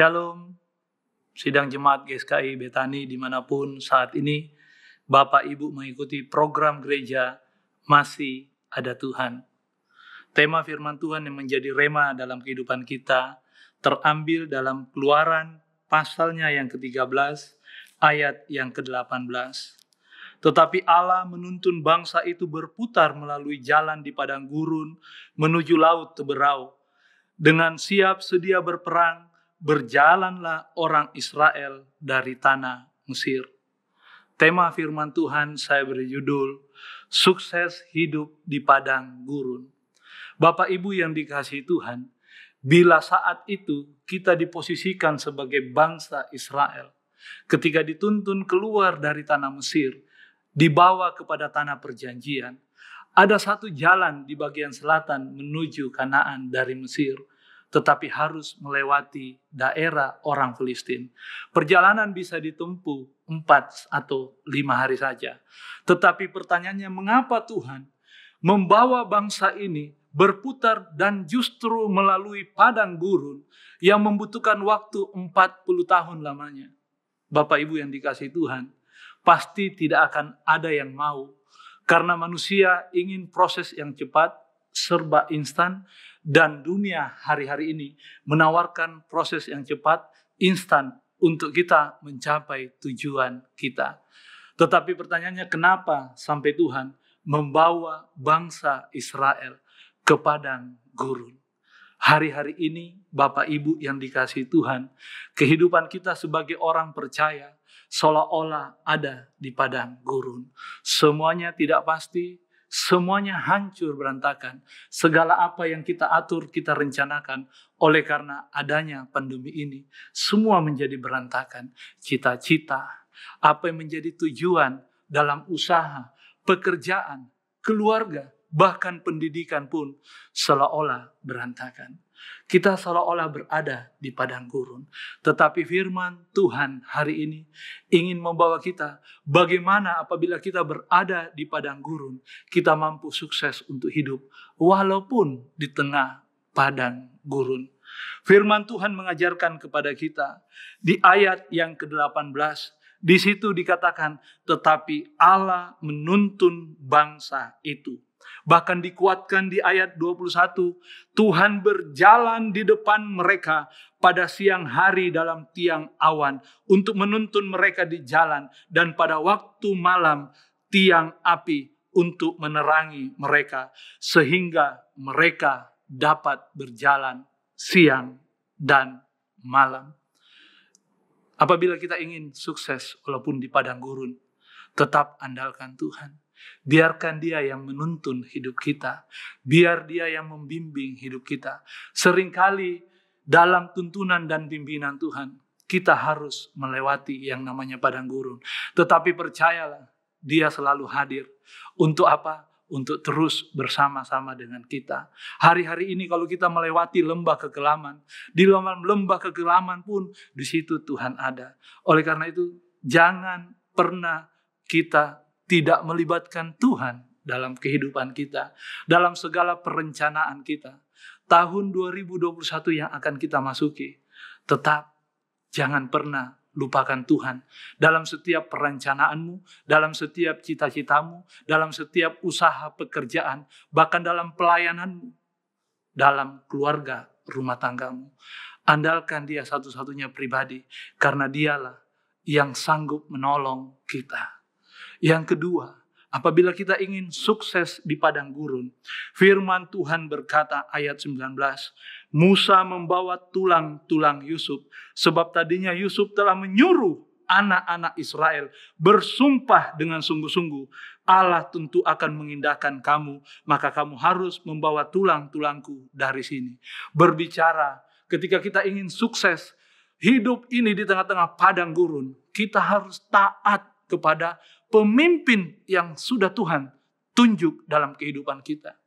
Shalom, sidang jemaat GSKI Betani dimanapun saat ini Bapak Ibu mengikuti program gereja Masih Ada Tuhan. Tema firman Tuhan yang menjadi rema dalam kehidupan kita terambil dalam Keluaran pasalnya yang ke-13 ayat yang ke-18. Tetapi Allah menuntun bangsa itu berputar melalui jalan di padang gurun menuju laut Teberau. Dengan siap sedia berperang, berjalanlah orang Israel dari tanah Mesir. Tema firman Tuhan saya beri judul, Sukses Hidup di Padang Gurun. Bapak Ibu yang dikasihi Tuhan, bila saat itu kita diposisikan sebagai bangsa Israel, ketika dituntun keluar dari tanah Mesir, dibawa kepada tanah perjanjian, ada satu jalan di bagian selatan menuju Kanaan dari Mesir, tetapi harus melewati daerah orang Filistin. Perjalanan bisa ditempuh 4 atau 5 hari saja. Tetapi pertanyaannya, mengapa Tuhan membawa bangsa ini berputar dan justru melalui padang gurun yang membutuhkan waktu 40 tahun lamanya? Bapak Ibu yang dikasihi Tuhan, pasti tidak akan ada yang mau. Karena manusia ingin proses yang cepat, serba instan, dan dunia hari-hari ini menawarkan proses yang cepat, instan untuk kita mencapai tujuan kita. Tetapi pertanyaannya, kenapa sampai Tuhan membawa bangsa Israel ke padang gurun? Hari-hari ini Bapak Ibu yang dikasihi Tuhan, kehidupan kita sebagai orang percaya seolah-olah ada di padang gurun. Semuanya tidak pasti, semuanya hancur berantakan. Segala apa yang kita atur, kita rencanakan, oleh karena adanya pandemi ini, semua menjadi berantakan. Cita-cita, apa yang menjadi tujuan dalam usaha, pekerjaan, keluarga, bahkan pendidikan pun seolah-olah berantakan. Kita seolah-olah berada di padang gurun. Tetapi firman Tuhan hari ini ingin membawa kita bagaimana apabila kita berada di padang gurun, kita mampu sukses untuk hidup walaupun di tengah padang gurun. Firman Tuhan mengajarkan kepada kita di ayat yang ke-18, di situ dikatakan, tetapi Allah menuntun bangsa itu. Bahkan dikuatkan di ayat 21, Tuhan berjalan di depan mereka pada siang hari dalam tiang awan untuk menuntun mereka di jalan, dan pada waktu malam tiang api untuk menerangi mereka sehingga mereka dapat berjalan siang dan malam. Apabila kita ingin sukses walaupun di padang gurun, tetap andalkan Tuhan. Biarkan Dia yang menuntun hidup kita. Biar Dia yang membimbing hidup kita. Seringkali dalam tuntunan dan pimpinan Tuhan, kita harus melewati yang namanya padang gurun. Tetapi percayalah, Dia selalu hadir. Untuk apa? Untuk terus bersama-sama dengan kita. Hari-hari ini kalau kita melewati lembah kekelaman, di lembah kekelaman pun di situ Tuhan ada. Oleh karena itu, jangan pernah kita tidak melibatkan Tuhan dalam kehidupan kita, dalam segala perencanaan kita. Tahun 2021 yang akan kita masuki, tetap jangan pernah lupakan Tuhan dalam setiap perencanaanmu, dalam setiap cita-citamu, dalam setiap usaha pekerjaan, bahkan dalam pelayananmu, dalam keluarga rumah tanggamu. Andalkan Dia satu-satunya pribadi, karena Dialah yang sanggup menolong kita. Yang kedua, apabila kita ingin sukses di padang gurun, firman Tuhan berkata ayat 19, Musa membawa tulang-tulang Yusuf, sebab tadinya Yusuf telah menyuruh anak-anak Israel bersumpah dengan sungguh-sungguh, Allah tentu akan mengindahkan kamu, maka kamu harus membawa tulang-tulangku dari sini. Berbicara ketika kita ingin sukses hidup ini di tengah-tengah padang gurun, kita harus taat kepada pemimpin yang sudah Tuhan tunjuk dalam kehidupan kita.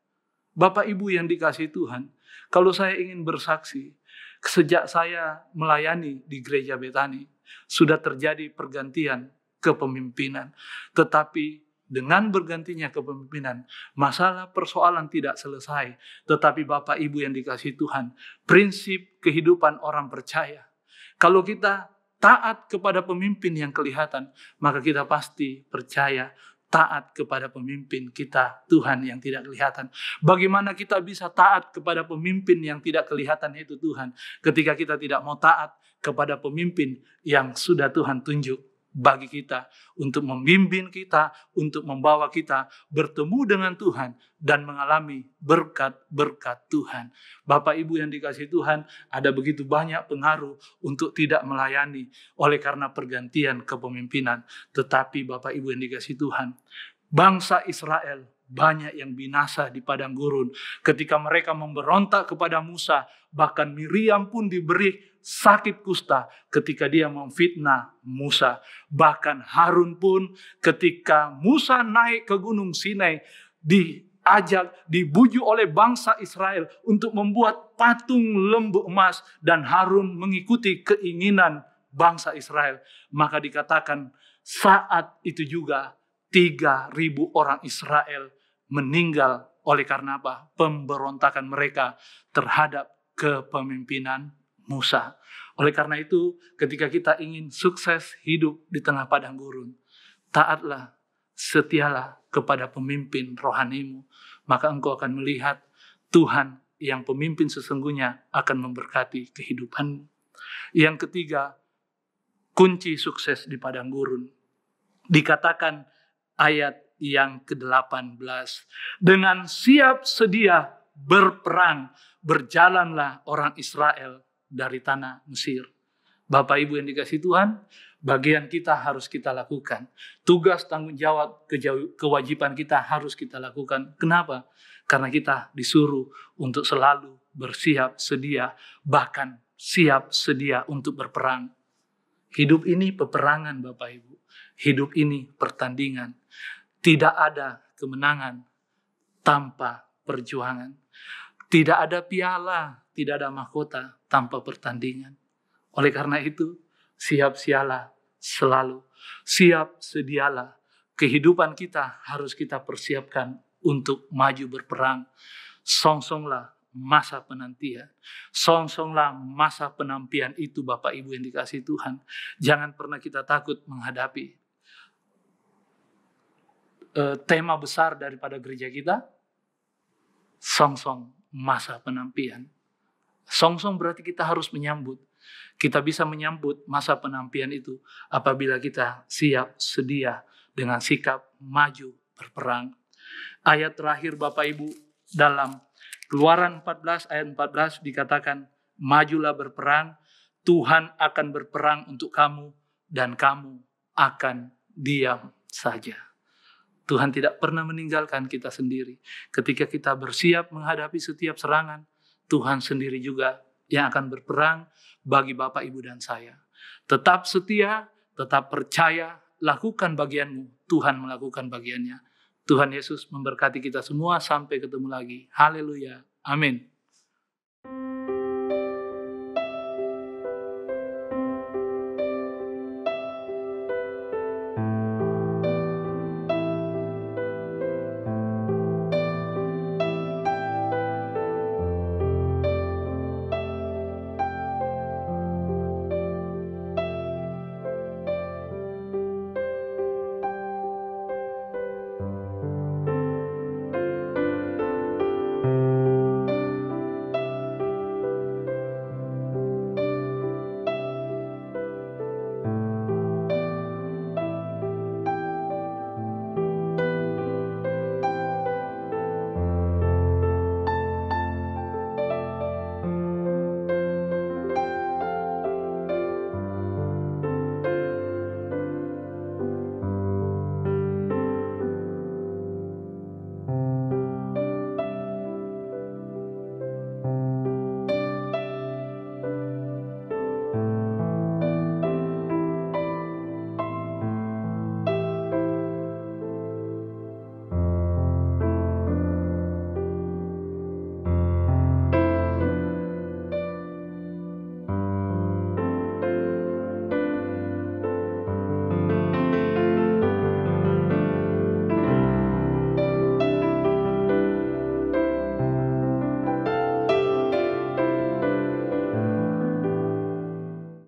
Bapak Ibu yang dikasihi Tuhan, kalau saya ingin bersaksi, sejak saya melayani di gereja Betani, sudah terjadi pergantian kepemimpinan. Tetapi dengan bergantinya kepemimpinan, masalah persoalan tidak selesai. Tetapi Bapak Ibu yang dikasihi Tuhan, prinsip kehidupan orang percaya, Kalau kita taat kepada pemimpin yang kelihatan, maka kita pasti percaya taat kepada pemimpin kita, Tuhan yang tidak kelihatan. Bagaimana kita bisa taat kepada pemimpin yang tidak kelihatan, yaitu Tuhan, ketika kita tidak mau taat kepada pemimpin yang sudah Tuhan tunjuk bagi kita, untuk membimbing kita, untuk membawa kita bertemu dengan Tuhan dan mengalami berkat-berkat Tuhan. Bapak Ibu yang dikasihi Tuhan, ada begitu banyak pengaruh untuk tidak melayani oleh karena pergantian kepemimpinan. Tetapi Bapak Ibu yang dikasihi Tuhan, bangsa Israel banyak yang binasa di padang gurun ketika mereka memberontak kepada Musa. Bahkan Miriam pun diberi sakit kusta ketika dia memfitnah Musa. Bahkan Harun pun ketika Musa naik ke gunung Sinai, dibujuk oleh bangsa Israel untuk membuat patung lembu emas, dan Harun mengikuti keinginan bangsa Israel. Maka dikatakan saat itu juga 3.000 orang Israel meninggal oleh karena apa? Pemberontakan mereka terhadap kepemimpinan Musa. Oleh karena itu, ketika kita ingin sukses hidup di tengah padang gurun, taatlah, setialah kepada pemimpin rohanimu, maka engkau akan melihat Tuhan yang pemimpin sesungguhnya akan memberkati kehidupanmu. Yang ketiga, kunci sukses di padang gurun. Dikatakan ayat yang ke-18, dengan siap sedia berperang, berjalanlah orang Israel dari tanah Mesir. Bapak Ibu yang dikasihi Tuhan, bagian kita harus kita lakukan. Tugas, tanggung jawab, kewajiban kita harus kita lakukan. Kenapa? Karena kita disuruh untuk selalu bersiap sedia, bahkan siap sedia untuk berperang. Hidup ini peperangan Bapak Ibu. Hidup ini pertandingan. Tidak ada kemenangan tanpa perjuangan. Tidak ada piala, tidak ada mahkota tanpa pertandingan. Oleh karena itu, siap-sialah selalu. Siap sedialah. Kehidupan kita harus kita persiapkan untuk maju berperang. Songsonglah masa penantian. Songsonglah masa penampian itu Bapak Ibu yang dikasihi Tuhan. Jangan pernah kita takut menghadapi tema besar daripada gereja kita, songsong masa penampian. Songsong berarti kita harus menyambut. Kita bisa menyambut masa penampian itu apabila kita siap sedia dengan sikap maju berperang. Ayat terakhir Bapak Ibu dalam Keluaran 14 ayat 14 dikatakan, majulah berperang, Tuhan akan berperang untuk kamu dan kamu akan diam saja. Tuhan tidak pernah meninggalkan kita sendiri. Ketika kita bersiap menghadapi setiap serangan, Tuhan sendiri juga yang akan berperang bagi Bapak, Ibu, dan saya. Tetap setia, tetap percaya, lakukan bagianmu. Tuhan melakukan bagiannya. Tuhan Yesus memberkati kita semua. Sampai ketemu lagi. Haleluya. Amin.